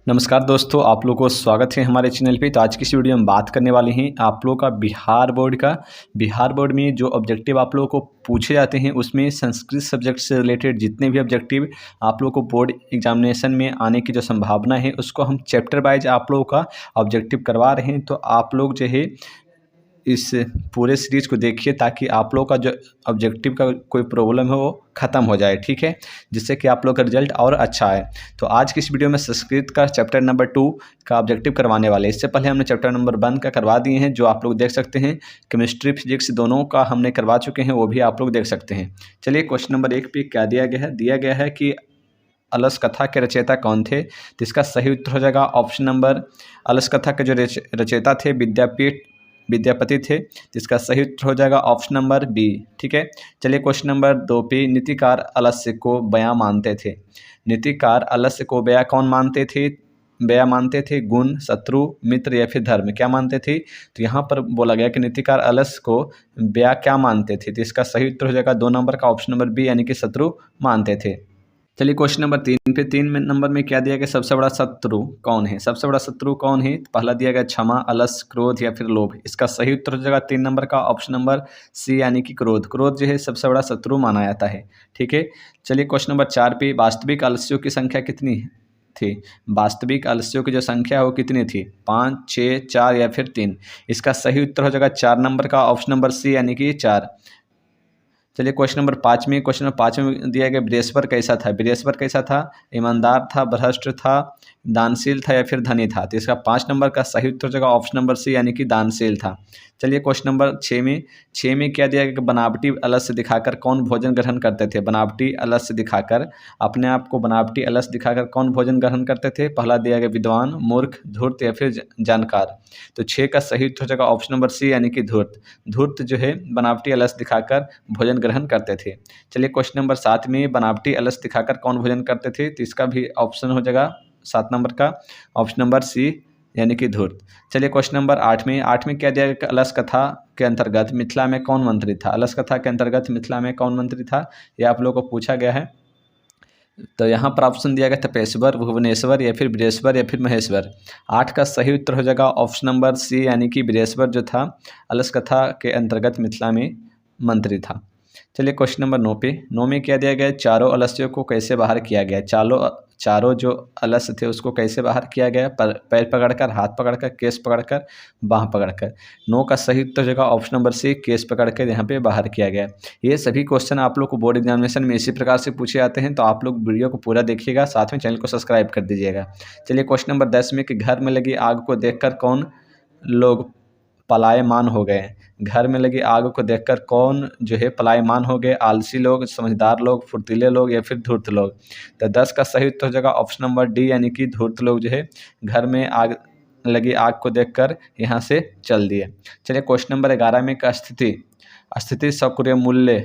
नमस्कार दोस्तों, आप लोगों को स्वागत है हमारे चैनल पे। तो आज की इस वीडियो में बात करने वाले हैं आप लोगों का बिहार बोर्ड में जो ऑब्जेक्टिव आप लोगों को पूछे जाते हैं उसमें संस्कृत सब्जेक्ट से रिलेटेड जितने भी ऑब्जेक्टिव आप लोगों को बोर्ड एग्जामिनेशन में आने की जो संभावना है उसको हम चैप्टर वाइज आप लोगों का ऑब्जेक्टिव करवा रहे हैं। तो आप लोग जो है इस पूरे सीरीज़ को देखिए ताकि आप लोग का जो ऑब्जेक्टिव का कोई प्रॉब्लम है वो ख़त्म हो जाए, ठीक है, जिससे कि आप लोग का रिजल्ट और अच्छा आए। तो आज की इस वीडियो में संस्कृत का चैप्टर नंबर 2 का ऑब्जेक्टिव करवाने वाले हैं। इससे पहले हमने चैप्टर नंबर 1 का करवा दिए हैं, जो आप लोग देख सकते हैं। केमिस्ट्री फिजिक्स दोनों का हमने करवा चुके हैं, वो भी आप लोग देख सकते हैं। चलिए क्वेश्चन नंबर 1 पे क्या दिया गया है कि अलस कथा के रचयिता कौन थे। तो इसका सही उत्तर हो जाएगा ऑप्शन नंबर, अलस कथा के जो रचयिता थे विद्यापति थे। जिसका सही उत्तर हो जाएगा ऑप्शन नंबर बी, ठीक है। चलिए क्वेश्चन नंबर 2 पे, नीतिकार आलस्य को बयां मानते थे। नीतिकार आलस्य को बयां कौन मानते थे? बयां मानते थे गुण, शत्रु, मित्र या फिर धर्म। क्या मानते थे? तो यहाँ पर बोला गया कि नीतिकार आलस्य को बयां क्या मानते थे। तो इसका सही उत्तर हो जाएगा 2 नंबर का ऑप्शन नंबर बी, यानी कि शत्रु मानते थे। चलिए क्वेश्चन नंबर 3 पे, 3 नंबर में क्या दिया गया, सबसे बड़ा शत्रु कौन है। सबसे बड़ा शत्रु कौन है? पहला दिया गया क्षमा, अलस, क्रोध या फिर लोभ। इसका सही उत्तर हो जाएगा 3 नंबर का ऑप्शन नंबर सी, यानी कि क्रोध। क्रोध जो है सबसे बड़ा शत्रु माना जाता है, ठीक है। चलिए क्वेश्चन नंबर 4 पे, वास्तविक आलस्यों की संख्या कितनी थी। वास्तविक आलस्यों की जो संख्या है वो कितनी थी? 5, 6, 4 या फिर 3। इसका सही उत्तर हो जाएगा 4 नंबर का ऑप्शन नंबर सी, यानी कि 4। चलिए क्वेश्चन नंबर 5 में दिया गया, बृहस्पति कैसा था। बृहस्पति कैसा था? ईमानदार था, भ्रष्ट था, दानशील था या फिर धनी था। तो इसका 5 नंबर का सही उत्तर हो जाएगा ऑप्शन नंबर सी, यानी कि दानशील था। चलिए क्वेश्चन नंबर 6 में क्या दिया गया कि बनावटी आलस्य दिखाकर कौन भोजन ग्रहण करते थे। बनावटी आलस्य दिखाकर, अपने आप को बनावटी आलस्य दिखाकर कौन भोजन ग्रहण करते थे। पहला दिया गया विद्वान, मूर्ख, धूर्त या फिर जानकार। तो 6 का सही उत्तर हो जाएगा ऑप्शन नंबर सी, यानी कि धूर्त। धूर्त जो है बनावटी आलस्य दिखाकर भोजन ग्रहण करते थे। चलिए क्वेश्चन नंबर 7 में, बनावटी आलस्य दिखाकर कौन भोजन करते थे। तो इसका भी ऑप्शन हो जाएगा 7 नंबर का ऑप्शन नंबर सी, यानी कि धूर्त। चलिए क्वेश्चन नंबर 8 में क्या दिया गया, अलस कथा के अंतर्गत मिथिला में कौन मंत्री था। अलस कथा के अंतर्गत मिथिला में कौन मंत्री था, यह आप लोगों को पूछा गया है। तो यहाँ पर ऑप्शन दिया गया तपेश्वर, भुवनेश्वर या फिर बृहस्पति या फिर महेश्वर। 8 का सही उत्तर हो जाएगा ऑप्शन नंबर सी, यानी कि बृहस्पति जो था अलस कथा के अंतर्गत मिथिला में मंत्री था। चलिए क्वेश्चन नंबर 9 में क्या दिया गया, चारों आलस्यों को कैसे बाहर किया गया। चारों जो आलस्य थे उसको कैसे बाहर किया गया। पैर पकड़कर, हाथ पकड़कर, केस पकड़कर, बाह पकड़कर। 9 का सही उत्तर जगह ऑप्शन नंबर सी, केस पकड़कर यहाँ पे बाहर किया गया। ये सभी क्वेश्चन आप लोग को बोर्ड एग्जामिनेशन में इसी प्रकार से पूछे जाते हैं, तो आप लोग वीडियो को पूरा देखिएगा, साथ में चैनल को सब्सक्राइब कर दीजिएगा। चलिए क्वेश्चन नंबर 10 में कि घर में लगी आग को देखकर कौन लोग पलायमान हो गए। घर में लगी आग को देखकर कौन जो है पलायमान हो गए। आलसी लोग, समझदार लोग, फुर्तीले लोग या फिर धूर्त लोग। तो 10 का सही उत्तर हो जाएगा ऑप्शन नंबर डी, यानी कि धूर्त लोग जो है घर में लगी आग को देखकर यहाँ से चल दिए। चलिए क्वेश्चन नंबर 11 में का स्थिति सक्रिय मूल्य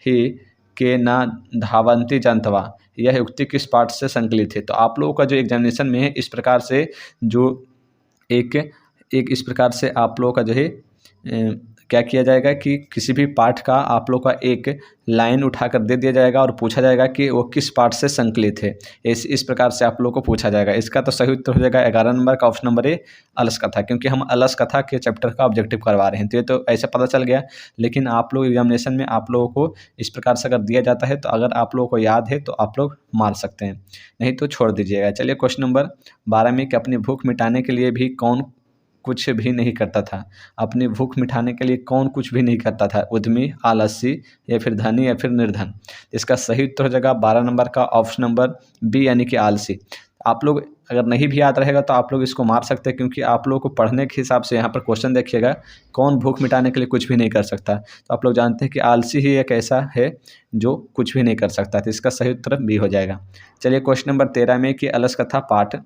ही के ना धावंती जनतवा, यह उक्ति किस पाठ से संकलित है। तो आप लोगों का जो एग्जामिनेशन में है इस प्रकार से जो एक इस प्रकार से आप लोगों का जो है क्या किया जाएगा कि किसी भी पाठ का आप लोग का एक लाइन उठाकर दे दिया जाएगा और पूछा जाएगा कि वो किस पाठ से संकलित है। इस प्रकार से आप लोग को पूछा जाएगा। इसका तो सही उत्तर हो जाएगा 11 नंबर का ऑप्शन नंबर ए, अलस कथा, क्योंकि हम अलस कथा के चैप्टर का ऑब्जेक्टिव करवा रहे हैं। तो ये तो ऐसा पता चल गया, लेकिन आप लोग एग्जामिनेशन में आप लोगों को इस प्रकार से अगर दिया जाता है तो अगर आप लोगों को याद है तो आप लोग मार सकते हैं, नहीं तो छोड़ दीजिएगा। चलिए क्वेश्चन नंबर 12 में कि अपनी भूख मिटाने के लिए भी कौन कुछ भी नहीं करता था। अपनी भूख मिटाने के लिए कौन कुछ भी नहीं करता था। उद्यमी, आलसी या फिर धनी या फिर निर्धन। इसका सही उत्तर हो जाएगा 12 नंबर का ऑप्शन नंबर बी, यानी कि आलसी। आप लोग अगर नहीं भी याद रहेगा तो आप लोग इसको मार सकते हैं, क्योंकि आप लोगों को पढ़ने के हिसाब से यहाँ पर क्वेश्चन देखिएगा, कौन भूख मिटाने के लिए कुछ भी नहीं कर सकता। तो आप लोग जानते हैं कि आलसी ही एक ऐसा है जो कुछ भी नहीं कर सकता। तो इसका सही उत्तर बी हो जाएगा। चलिए क्वेश्चन नंबर 13 में कि अलस कथा पाठ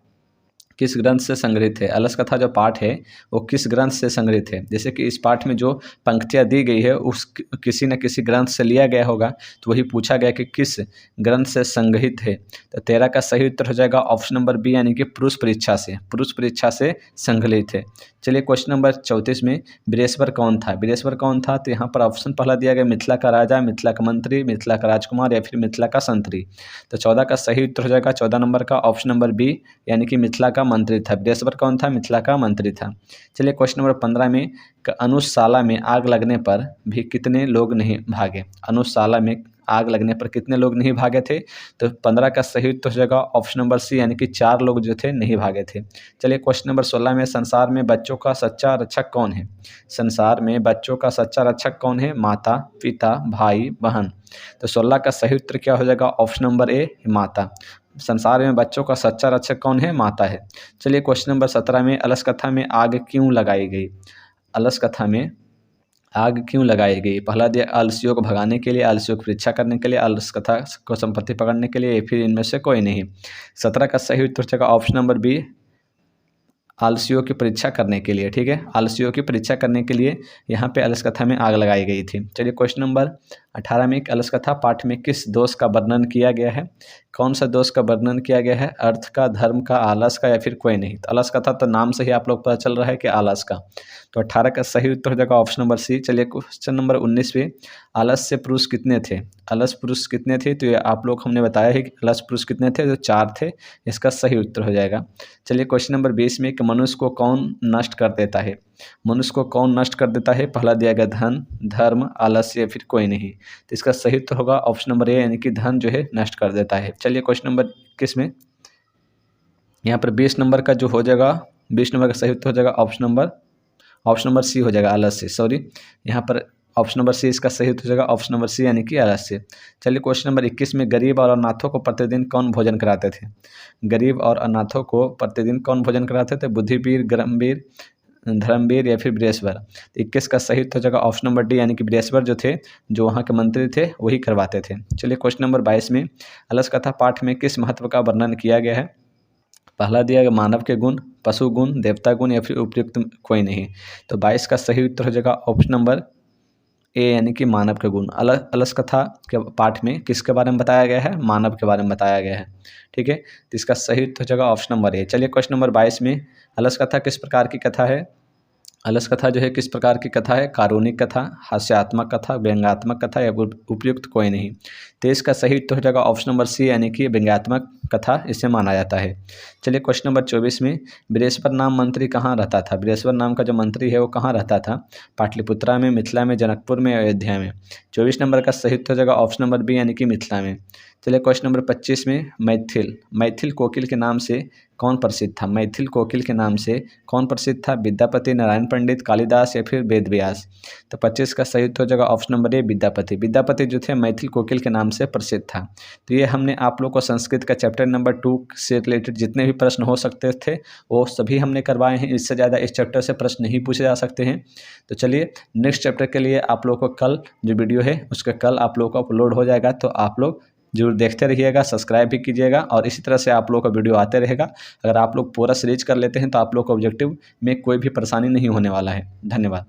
किस ग्रंथ से संग्रहित है। अलस कथा जो पाठ है वो किस ग्रंथ से संग्रहित है। जैसे कि इस पाठ में जो पंक्तियाँ दी गई है उस किसी न किसी ग्रंथ से लिया गया होगा, तो वही पूछा गया कि किस ग्रंथ से संग्रहित है। तो 13 का सही उत्तर हो जाएगा ऑप्शन नंबर बी, यानी कि पुरुष परीक्षा से, पुरुष परीक्षा से संग्रहित है। चलिए क्वेश्चन नंबर 34 में वीरेश्वर कौन था। वीरेश्वर कौन था, तो यहाँ पर ऑप्शन पहला दिया गया मिथिला का राजा, मिथिला का मंत्री, मिथिला का राजकुमार या फिर मिथिला का संतरी। तो 14 का सही उत्तर हो जाएगा 14 नंबर का ऑप्शन नंबर बी, यानी कि मिथिला का मंत्री था। वीरेश्वर कौन था, मिथिला का मंत्री था। चलिए क्वेश्चन नंबर 15 में अनुशाला में आग लगने पर भी कितने लोग नहीं भागे। अनुशाला में आग लगने पर कितने लोग नहीं भागे थे, तो 15 का सही उत्तर हो जाएगा ऑप्शन नंबर सी, यानी कि 4 लोग जो थे नहीं भागे थे। चलिए क्वेश्चन नंबर 16 में संसार में बच्चों का सच्चा रक्षक कौन है। संसार में बच्चों का सच्चा रक्षक कौन है, माता, पिता, भाई, बहन। तो 16 का सही उत्तर क्या हो जाएगा, ऑप्शन नंबर ए, माता। संसार में बच्चों का सच्चा रक्षक कौन है, माता है। चलिए क्वेश्चन नंबर 17 में अलस कथा में आग क्यों लगाई गई। अलस कथा में आग क्यों लगाई गई। पहला दिया आलसियों को भगाने के लिए, आलसियों की परीक्षा करने के लिए, अलस कथा को संपत्ति पकड़ने के लिए, या फिर इनमें से कोई नहीं। 17 का सही उत्तर होगा ऑप्शन नंबर बी, आलसियों की परीक्षा करने के लिए। ठीक है, आलसियों की परीक्षा करने के लिए यहाँ पे अलस कथा में आग लगाई गई थी। चलिए क्वेश्चन नंबर 18 में अलस कथा पाठ में किस दोष का वर्णन किया गया है। कौन सा दोष का वर्णन किया गया है, अर्थ का, धर्म का, आलस का या फिर कोई नहीं। तो अलस कथा तो नाम से ही आप लोग पता चल रहा है कि आलस का। तो 18 का सही उत्तर हो जाएगा ऑप्शन नंबर सी। चलिए क्वेश्चन नंबर 19 में आलस से पुरुष कितने थे। अलस पुरुष कितने थे, तो ये आप लोग हमने बताया है कि अलस पुरुष कितने थे, जो 4 थे। इसका सही उत्तर हो जाएगा। चलिए क्वेश्चन नंबर 20 में कि मनुष्य को कौन नष्ट कर देता है। मनुष्य को कौन नष्ट कर देता है। पहला दिया गया धन, धर्म, आलस्य या फिर कोई नहीं। तो इसका सही उत्तर होगा ऑप्शन नंबर ए, यानी कि धन जो है नष्ट कर देता है। चलिए क्वेश्चन नंबर 21 में यहाँ पर 20 नंबर का जो हो जाएगा, 20 नंबर का सही उत्तर हो जाएगा ऑप्शन नंबर सी हो जाएगा, आलस्य। सॉरी, यहाँ पर ऑप्शन नंबर सी इसका सही उत्तर हो जाएगा ऑप्शन नंबर सी, यानी कि आलस्य। चलिए क्वेश्चन नंबर 21 में गरीब और अनाथों को प्रतिदिन कौन भोजन कराते थे। गरीब और अनाथों को प्रतिदिन कौन भोजन कराते थे। बुद्धिवीर, ग्रमवीर, धर्मवीर या फिर वीरेश्वर। 21 का सही उत्तर हो जाएगा ऑप्शन नंबर डी, यानी कि वीरेश्वर जो थे, जो वहाँ के मंत्री थे, वही करवाते थे। चलिए क्वेश्चन नंबर 22 में अलस कथा पाठ में किस महत्व का वर्णन किया गया है। पहला दिया गया मानव के गुण, पशु गुण, देवता गुण या फिर उपयुक्त कोई नहीं। तो 22 का सही उत्तर हो जाएगा ऑप्शन नंबर ए, यानी कि मानव के गुण। अलस कथा के पाठ में किसके बारे में बताया गया है, मानव के बारे में बताया गया है। ठीक है, तो इसका सही उत्तर हो जाएगा ऑप्शन नंबर ए। चलिए क्वेश्चन नंबर 22 में अलस कथा किस प्रकार की कथा है। अलस कथा जो है किस प्रकार की कथा है, कारुणिक कथा, हास्यात्मक कथा, व्यंग्यात्मक कथा या उपयुक्त कोई नहीं। तो इसका सही उत्तर हो जाएगा ऑप्शन नंबर सी, यानी कि व्यंग्यात्मक कथा इसे माना जाता है। चलिए क्वेश्चन नंबर 24 में वीरेश्वर नाम मंत्री कहाँ रहता था। वीरेश्वर नाम का जो मंत्री है वो कहाँ रहता था। पाटलिपुत्रा में, मिथिला में, जनकपुर में, अयोध्या में। 24 नंबर का सही उत्तर हो जाएगा ऑप्शन नंबर बी, यानी कि मिथिला में। चलिए क्वेश्चन नंबर 25 में मैथिल कोकिल के नाम से कौन प्रसिद्ध था। मैथिल कोकिल के नाम से कौन प्रसिद्ध था। विद्यापति, नारायण पंडित, कालिदास या फिर वेद व्यास। तो 25 का सही उत्तर हो जाएगा option number A, Vidyapati. Vidyapati जो थे मैथिल कोकिल के नाम से प्रसिद्ध था। तो ये हमने आप लोग को संस्कृत का चैप्टर नंबर 2 से रिलेटेड जितने भी प्रश्न हो सकते थे वो सभी हमने करवाए हैं। इससे ज़्यादा इस चैप्टर से प्रश्न नहीं पूछे जा सकते हैं। तो चलिए नेक्स्ट चैप्टर के लिए आप लोग को कल जो वीडियो है उसका कल आप लोग को अपलोड हो जाएगा, तो आप लोग जरूर देखते रहिएगा, सब्सक्राइब भी कीजिएगा और इसी तरह से आप लोग का वीडियो आते रहेगा। अगर आप लोग पूरा सीरीज कर लेते हैं तो आप लोग को ऑब्जेक्टिव में कोई भी परेशानी नहीं होने वाला है। धन्यवाद।